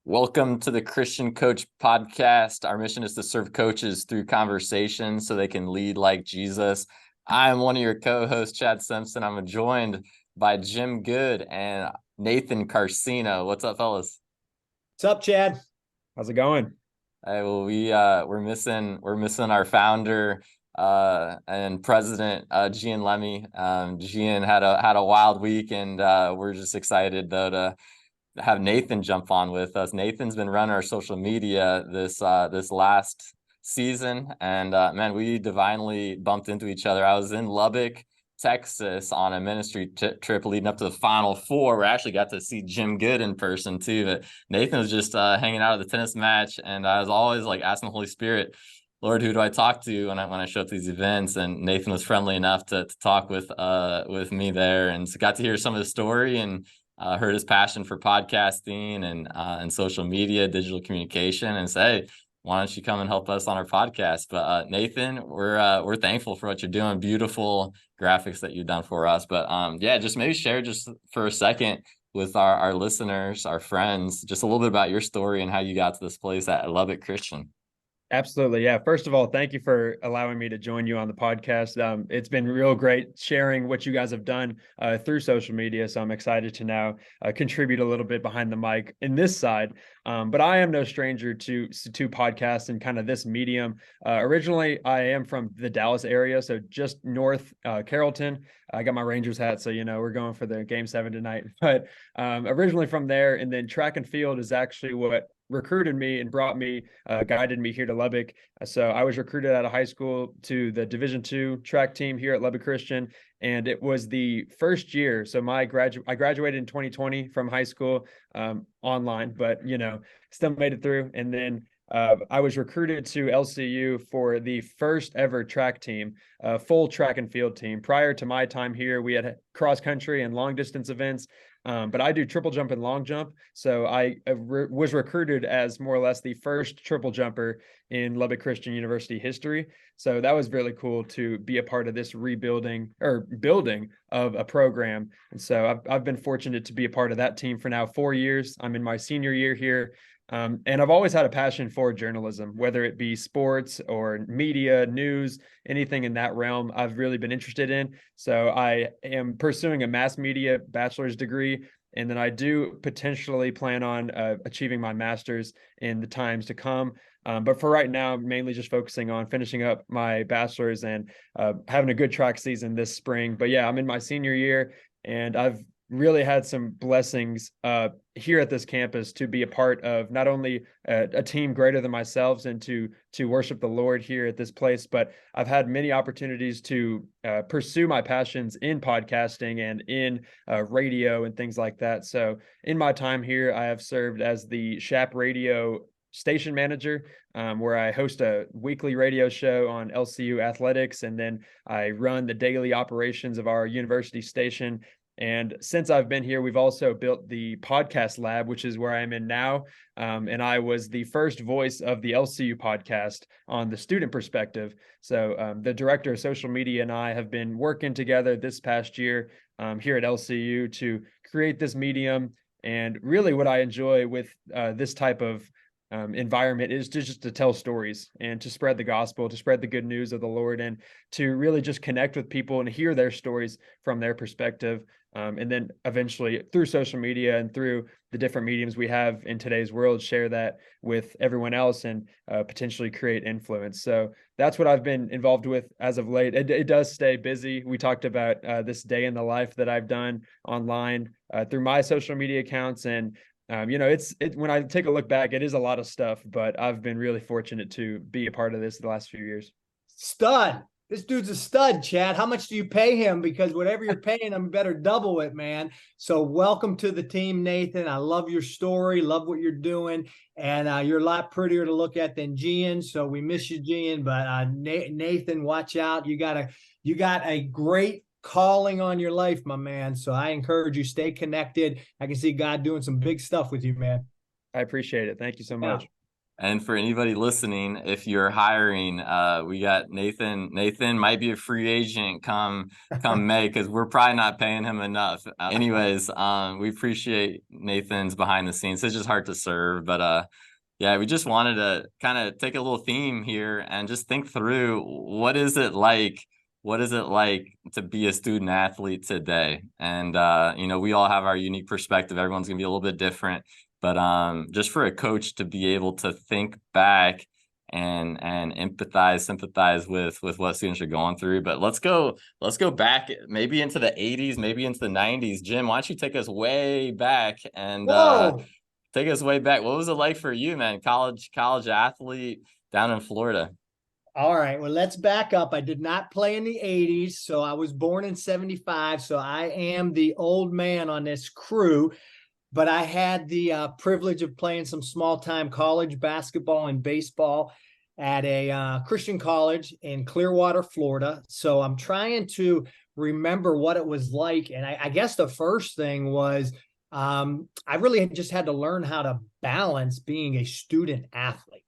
Welcome to the Christian Coach Podcast. Our mission is to serve coaches through conversation so they can lead like Jesus. I'm one of your co-hosts, Chad Simpson. I'm joined by Jim Good and Nathan Karseno. What's up, fellas? What's up, Chad? How's it going? Hey, well, we're missing our founder and president, Gian. Gian had a wild week, and we're just excited though to have Nathan jump on with us. Nathan's been running our social media this last season, and man, we divinely bumped into each other. I was in Lubbock, Texas, on a ministry trip leading up to the Final Four. We actually got to see Jim Good in person too. But Nathan was just hanging out at the tennis match, and I was always like asking the Holy Spirit, Lord, who do I talk to when I show up to these events? And Nathan was friendly enough to talk with me there, and so got to hear some of his story and heard his passion for podcasting and social media, digital communication, and say, why don't you come and help us on our podcast? But Nathan, we're thankful for what you're doing. Beautiful graphics that you've done for us. But yeah, just maybe share just for a second with our listeners, our friends, just a little bit about your story and how you got to this place at Lubbock Christian. Absolutely. Yeah. First of all, thank you for allowing me to join you on the podcast. It's been real great sharing what you guys have done through social media. So I'm excited to now contribute a little bit behind the mic in this side. But I am no stranger to podcasts and kind of this medium. Originally, I am from the Dallas area, so just north Carrollton. I got my Rangers hat, so we're going for the Game 7 tonight. But originally from there, and then track and field is actually what recruited me and brought me, guided me here to Lubbock. So I was recruited out of high school to the Division II track team here at Lubbock Christian, and it was the first year. So I graduated in 2020 from high school, online, but still made it through. And then I was recruited to LCU for the first ever track team, full track and field team. Prior to my time here, we had cross country and long distance events. But I do triple jump and long jump. So I was recruited as more or less the first triple jumper in Lubbock Christian University history. So that was really cool to be a part of this rebuilding or building of a program. And so I've been fortunate to be a part of that team for now 4 years. I'm in my senior year here. And I've always had a passion for journalism, whether it be sports or media, news, anything in that realm, I've really been interested in. So I am pursuing a mass media bachelor's degree. And then I do potentially plan on achieving my master's in the times to come. But for right now, I'm mainly just focusing on finishing up my bachelor's and having a good track season this spring. But yeah, I'm in my senior year, and I've really had some blessings here at this campus to be a part of not only a team greater than myself and to worship the Lord here at this place, but I've had many opportunities to pursue my passions in podcasting and in radio and things like that. So in my time here, I have served as the SHAP radio station manager, where I host a weekly radio show on LCU athletics, and then I run the daily operations of our university station. And since I've been here, we've also built the podcast lab, which is where I'm in now. And I was the first voice of the LCU podcast on the student perspective. So the director of social media and I have been working together this past year here at LCU to create this medium. And really what I enjoy with this type of environment is to tell stories and to spread the gospel, to spread the good news of the Lord, and to really just connect with people and hear their stories from their perspective. And then eventually through social media and through the different mediums we have in today's world, share that with everyone else and potentially create influence. So that's what I've been involved with as of late. It does stay busy. We talked about this day in the life that I've done online through my social media accounts. And it's when I take a look back, it is a lot of stuff, but I've been really fortunate to be a part of this the last few years. Stud. This dude's a stud, Chad. How much do you pay him? Because whatever you're paying him, better double it, man. So welcome to the team, Nathan. I love your story, love what you're doing, and you're a lot prettier to look at than Gian. So we miss you, Gian. But Nathan, watch out. You got a great calling on your life, my man. So I encourage you, stay connected. I can see God doing some big stuff with you, man. I appreciate it. Thank you so much. And for anybody listening, if you're hiring, we got Nathan. Nathan might be a free agent come May, because we're probably not paying him enough. Anyways, we appreciate Nathan's behind the scenes. It's just hard to serve, but yeah, we just wanted to kind of take a little theme here and just think through what is it like. What is it like to be a student athlete today? And you know, we all have our unique perspective. Everyone's gonna be a little bit different. But just for a coach to be able to think back and empathize, sympathize with what students are going through. But let's go back maybe into the 80s, maybe into the 90s. Jim, why don't you take us way back and Whoa. take us way back? What was it like for you, man? College athlete down in Florida. All right, well, let's back up. I did not play in the 80s, so I was born in 75, so I am the old man on this crew. But I had the privilege of playing some small-time college basketball and baseball at a Christian college in Clearwater, Florida. So I'm trying to remember what it was like. And I guess the first thing was I really just had to learn how to balance being a student athlete,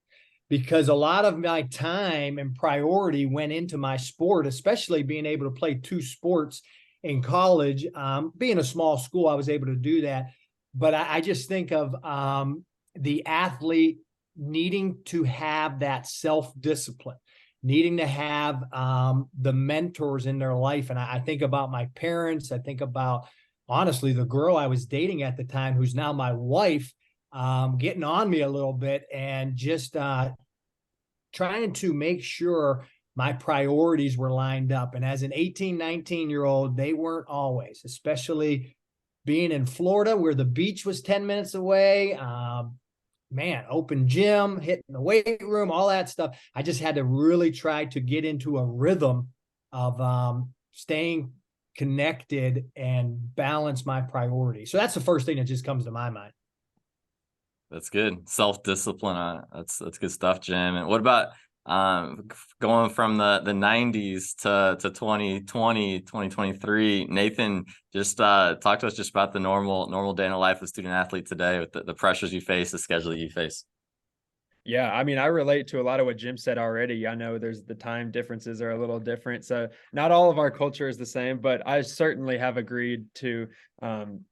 because a lot of my time and priority went into my sport, especially being able to play two sports in college. Being a small school, I was able to do that. But I just think of the athlete needing to have that self-discipline, needing to have the mentors in their life. And I think about my parents. I think about, honestly, the girl I was dating at the time, who's now my wife, getting on me a little bit, and just trying to make sure my priorities were lined up. And as an 18, 19-year-old, they weren't always, especially being in Florida where the beach was 10 minutes away. Man, open gym, hitting the weight room, all that stuff. I just had to really try to get into a rhythm of staying connected and balance my priorities. So that's the first thing that just comes to my mind. That's good. Self-discipline. That's good stuff, Jim. And what about going from the 90s to 2020, 2023? Nathan, just talk to us just about the normal day in the life of a student athlete today, with the pressures you face, the schedule that you face. Yeah, I mean, I relate to a lot of what Jim said already. I know there's the time differences are a little different. So not all of our culture is the same, but I certainly have agreed to,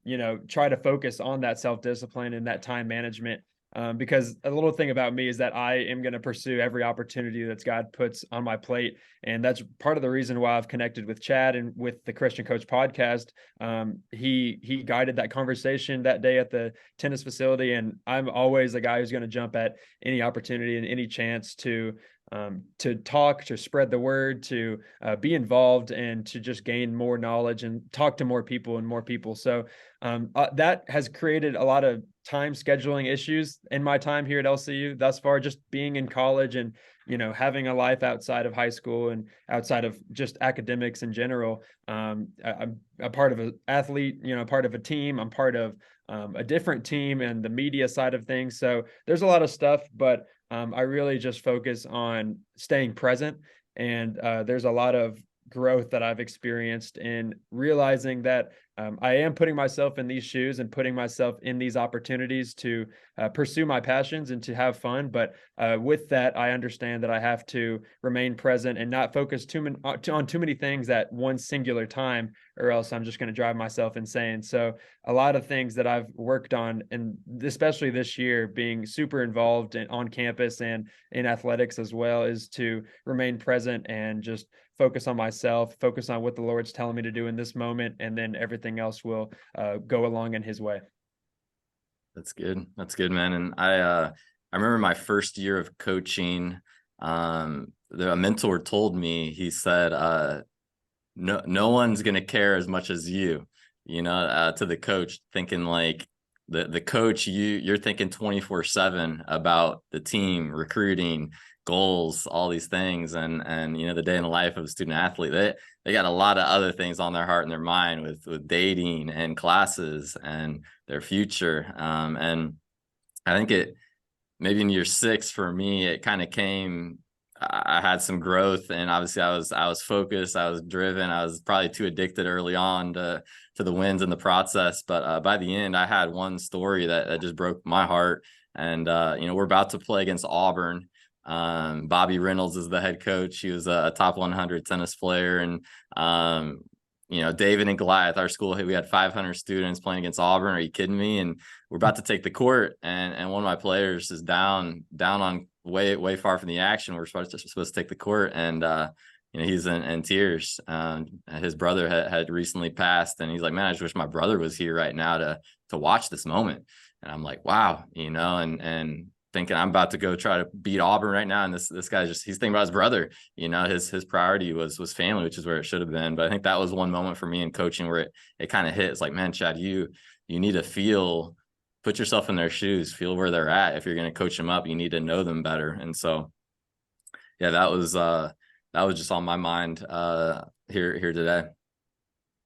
you know, try to focus on that self-discipline and that time management. Because a little thing about me is that I am going to pursue every opportunity that God puts on my plate. And that's part of the reason why I've connected with Chad and with the Christian Coach podcast. He guided that conversation that day at the tennis facility. And I'm always the guy who's going to jump at any opportunity and any chance to talk, to spread the word, to be involved, and to just gain more knowledge and talk to more people and more people. So that has created a lot of time scheduling issues in my time here at LCU thus far, just being in college and, you know, having a life outside of high school and outside of just academics in general. I'm a part of an athlete, you know, part of a team. I'm part of a different team and the media side of things. So there's a lot of stuff, but I really just focus on staying present. And there's a lot of growth that I've experienced in realizing that I am putting myself in these shoes and putting myself in these opportunities to pursue my passions and to have fun. But with that, I understand that I have to remain present and not focus on too many things at one singular time, or else I'm just going to drive myself insane. So a lot of things that I've worked on, and especially this year, being super involved on campus and in athletics as well, is to remain present and just focus on myself, focus on what the Lord's telling me to do in this moment, and then everything else will go along in His way. That's good. That's good, man. And I remember my first year of coaching. A mentor told me, he said, no one's gonna care as much as you. You know, to the coach, thinking like the coach, you're thinking 24/7 about the team, recruiting, goals, all these things. And you know, the day in the life of a student athlete, they got a lot of other things on their heart and their mind, with dating and classes and their future. And I think maybe in year 6 for me, it kind of came I had some growth, and obviously I was focused, I was driven, I was probably too addicted early on to the wins and the process. But by the end, I had one story that just broke my heart. And we're about to play against Auburn. Bobby Reynolds is the head coach. He was a top 100 tennis player, and David and Goliath, our school, we had 500 students playing against Auburn. Are you kidding me? And we're about to take the court, and one of my players is down on way far from the action. We're supposed to take the court, and he's in tears. His brother had recently passed, and he's like, man, I just wish my brother was here right now to watch this moment. And I'm like, wow, and thinking I'm about to go try to beat Auburn right now, and this guy's he's thinking about his brother. His priority was family, which is where it should have been. But I think that was one moment for me in coaching where it kind of hit. It's like, man, Chad, you need to put yourself in their shoes, feel where they're at. If you're going to coach them up, you need to know them better. And so, yeah, that was just on my mind here today.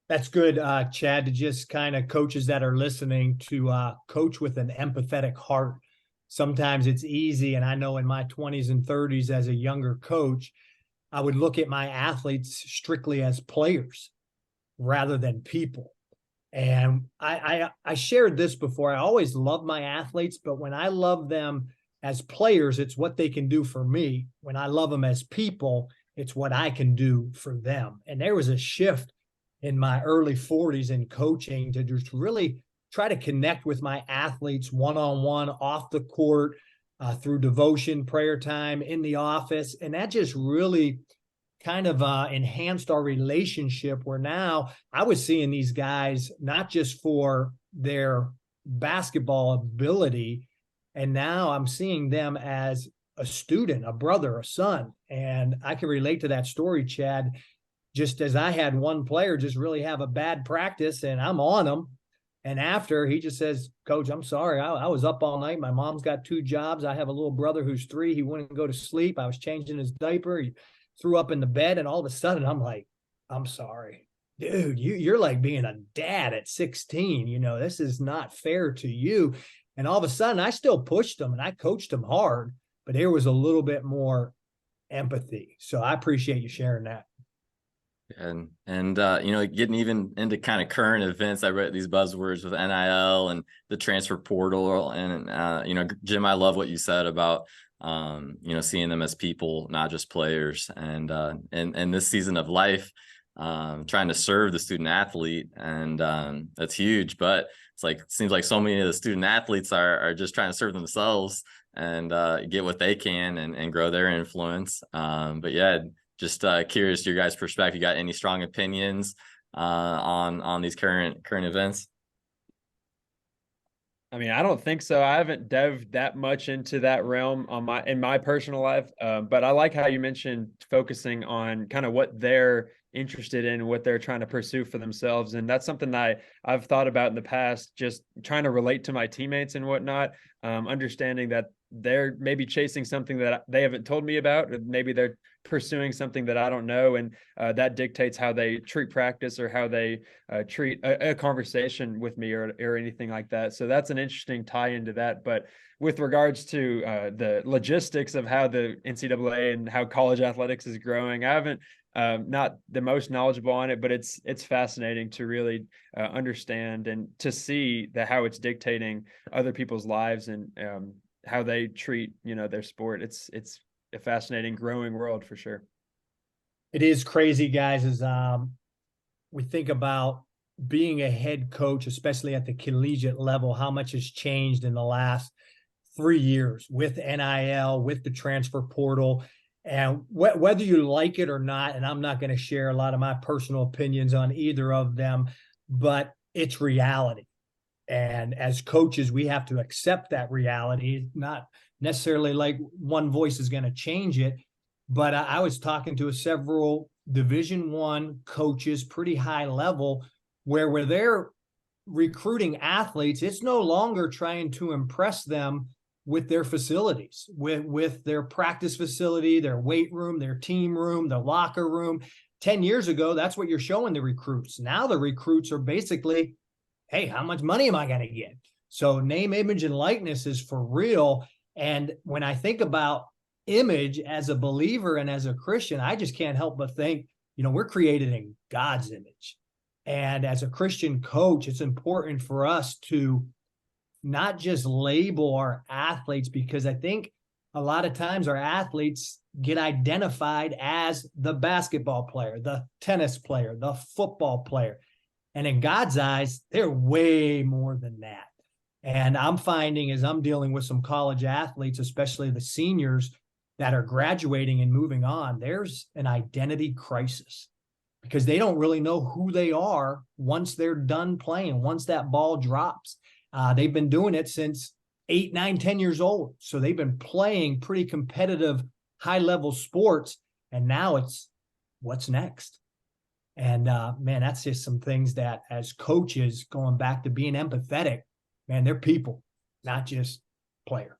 That's good, Chad, to just kind of coaches that are listening to coach with an empathetic heart. Sometimes it's easy. And I know in my 20s and 30s as a younger coach, I would look at my athletes strictly as players rather than people. And I shared this before. I always love my athletes, but when I love them as players, it's what they can do for me. When I love them as people, it's what I can do for them. And there was a shift in my early 40s in coaching to just really try to connect with my athletes one-on-one, off the court, through devotion, prayer time, in the office. And that just really kind of enhanced our relationship, where now I was seeing these guys not just for their basketball ability, and now I'm seeing them as a student, a brother, a son. And I can relate to that story, Chad, just as I had one player just really have a bad practice, and I'm on him. And after, he just says, Coach, I'm sorry. I was up all night. My mom's got 2 jobs. I have a little brother who's 3. He wouldn't go to sleep. I was changing his diaper. He threw up in the bed. And all of a sudden, I'm like, I'm sorry. Dude, you're like being a dad at 16. This is not fair to you. And all of a sudden, I still pushed him and I coached him hard, but there was a little bit more empathy. So I appreciate you sharing that. And getting even into kind of current events, I read these buzzwords with NIL and the transfer portal, and Jim, I love what you said about seeing them as people, not just players, and this season of life, trying to serve the student athlete, and that's huge. But it seems like so many of the student athletes are just trying to serve themselves and get what they can and grow their influence. But yeah. Just curious your guys' perspective. You got any strong opinions on these current events? I mean, I don't think so. I haven't delved that much into that realm in my personal life, but I like how you mentioned focusing on kind of what they're interested in, what they're trying to pursue for themselves. And that's something that I've thought about in the past, just trying to relate to my teammates and whatnot, understanding that they're maybe chasing something that they haven't told me about, or maybe they're pursuing something that I don't know. And that dictates how they treat practice or how they treat a conversation with me or anything like that. So that's an interesting tie into that. But with regards to the logistics of how the NCAA and how college athletics is growing, I haven't not the most knowledgeable on it, but it's fascinating to really understand and to see how it's dictating other people's lives and how they treat their sport. It's a fascinating growing world for sure. It is crazy, guys, as we think about being a head coach, especially at the collegiate level, how much has changed in the last 3 years with NIL, with the transfer portal. And whether you like it or not, and I'm not going to share a lot of my personal opinions on either of them, but it's reality. And as coaches, we have to accept that reality. Not necessarily like one voice is going to change it, but I was talking to several Division I coaches, pretty high level, where they're recruiting athletes, it's no longer trying to impress them with their facilities, with their practice facility, their weight room, their team room, their locker room. 10 years ago, that's what you're showing the recruits. Now the recruits are basically, hey, how much money am I going to get? So name, image, and likeness is for real. And when I think about image as a believer and as a Christian, I just can't help but think, we're created in God's image. And as a Christian coach, it's important for us to not just label our athletes, because I think a lot of times our athletes get identified as the basketball player, the tennis player, the football player. And in God's eyes, they're way more than that. And I'm finding, as I'm dealing with some college athletes, especially the seniors that are graduating and moving on, there's an identity crisis because they don't really know who they are once they're done playing, once that ball drops. They've been doing it since 8, 9, 10 years old. So they've been playing pretty competitive, high-level sports. And now it's what's next. And man, that's just some things that as coaches, going back to being empathetic, man, they're people, not just player.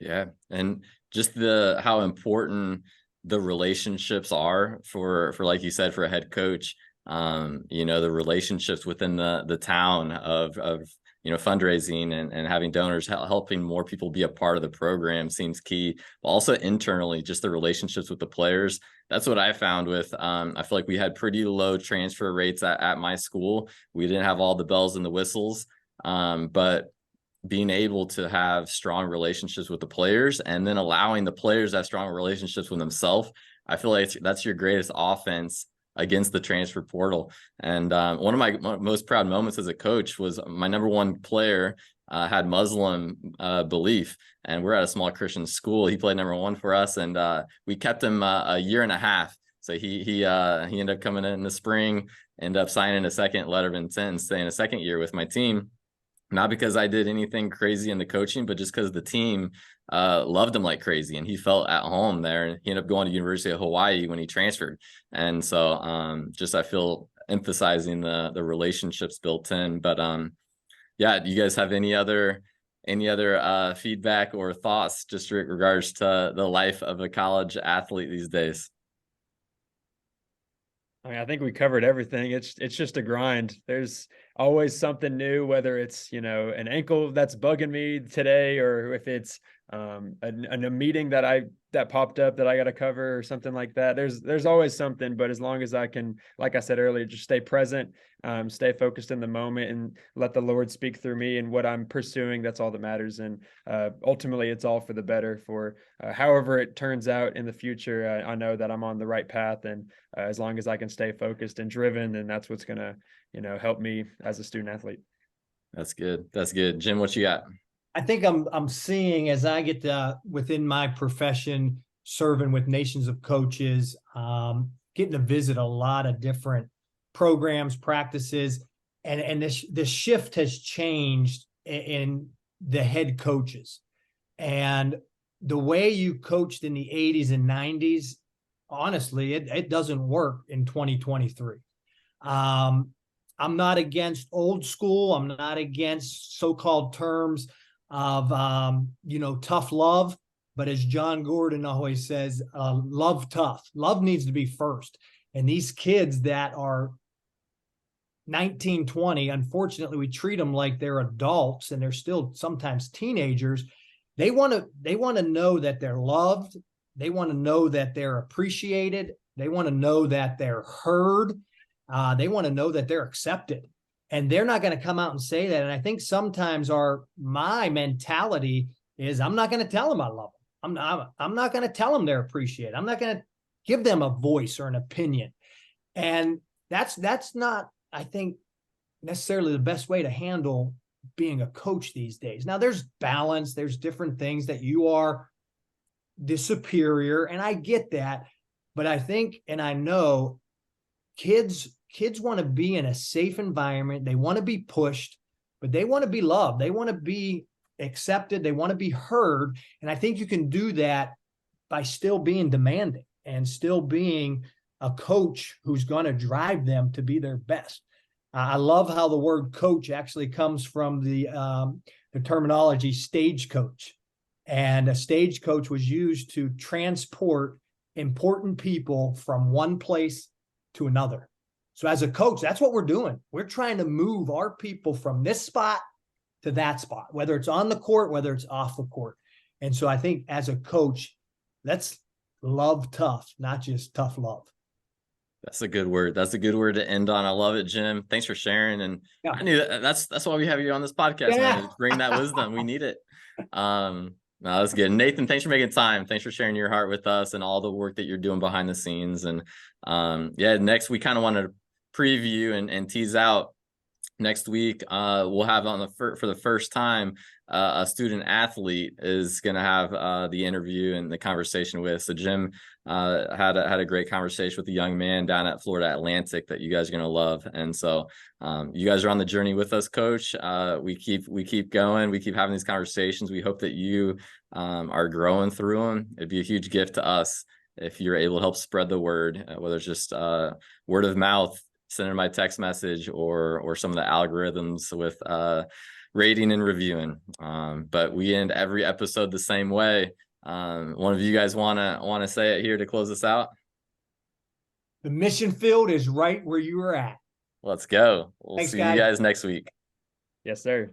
Yeah. And just how important the relationships are for like you said, for a head coach, the relationships within the town of fundraising and having donors, helping more people be a part of the program seems key. Also internally, just the relationships with the players. That's what I found with, I feel like we had pretty low transfer rates at my school. We didn't have all the bells and the whistles, but being able to have strong relationships with the players and then allowing the players to have strong relationships with themselves, I feel like that's your greatest offense against the transfer portal. And one of my most proud moments as a coach was my number one player had Muslim belief, and we're at a small Christian school. He played number one for us, and we kept him a year and a half. So he ended up coming in the spring, ended up signing a second letter of intent and staying a second year with my team. Not because I did anything crazy in the coaching, but just because the team loved him like crazy and he felt at home there. And he ended up going to University of Hawaii when he transferred. And so I feel emphasizing the relationships built in. But do you guys have any other feedback or thoughts just in regards to the life of a college athlete these days? I mean, I think we covered everything. It's just a grind. There's always something new, whether it's, an ankle that's bugging me today, or if it's a meeting that popped up that I got to cover or something like that. There's always something, but as long as I can, like I said earlier, just stay present, stay focused in the moment and let the Lord speak through me and what I'm pursuing. That's all that matters. And ultimately it's all for the better for however it turns out in the future. I know that I'm on the right path, and as long as I can stay focused and driven, then that's what's going to, help me as a student athlete. That's good. Jim, what you got? I think I'm seeing, as I get within my profession, serving with nations of coaches, getting to visit a lot of different programs, practices, and this shift has changed in the head coaches. And the way you coached in the 80s and 90s, honestly, it doesn't work in 2023. I'm not against old school. I'm not against so-called terms of, tough love. But as John Gordon always says, love tough. Love needs to be first. And these kids that are 19, 20, unfortunately, we treat them like they're adults and they're still sometimes teenagers. They want to know that they're loved. They want to know that they're appreciated. They want to know that they're heard. They want to know that they're accepted, and they're not going to come out and say that. And I think sometimes my mentality is I'm not going to tell them I love them. I'm not going to tell them they're appreciated. I'm not going to give them a voice or an opinion. And that's not, I think, necessarily the best way to handle being a coach these days. Now there's balance. There's different things that you are the superior, and I get that. But I think, and I know kids want to be in a safe environment. They want to be pushed, but they want to be loved. They want to be accepted. They want to be heard. And I think you can do that by still being demanding and still being a coach who's going to drive them to be their best. I love how the word coach actually comes from the terminology stagecoach. And a stagecoach was used to transport important people from one place to another. So as a coach, that's what we're doing. We're trying to move our people from this spot to that spot, whether it's on the court, whether it's off the court. And so I think as a coach, Let's love tough, not just tough love. That's a good word. That's a good word to end on. I love it, Jim. Thanks for sharing. And Yeah. I knew that's why we have you on this podcast, man. Bring that wisdom. We need it. No, that's good. Nathan, thanks for making time. Thanks for sharing your heart with us and all the work that you're doing behind the scenes. And next we kind of want to preview and tease out next week. We'll have on for the first time a student athlete is going to have the interview and the conversation with. So Jim had a great conversation with a young man down at Florida Atlantic that you guys are going to love. And so you guys are on the journey with us, Coach. We keep going. We keep having these conversations. We hope that you are growing through them. It'd be a huge gift to us if you're able to help spread the word, whether it's just word of mouth, sending my text message, or some of the algorithms with rating and reviewing. But we end every episode the same way. One of you guys want to say it here to close us out? The mission field is right where you were at. Let's go. We'll Thanks, see guys. you guys next week. Yes, sir.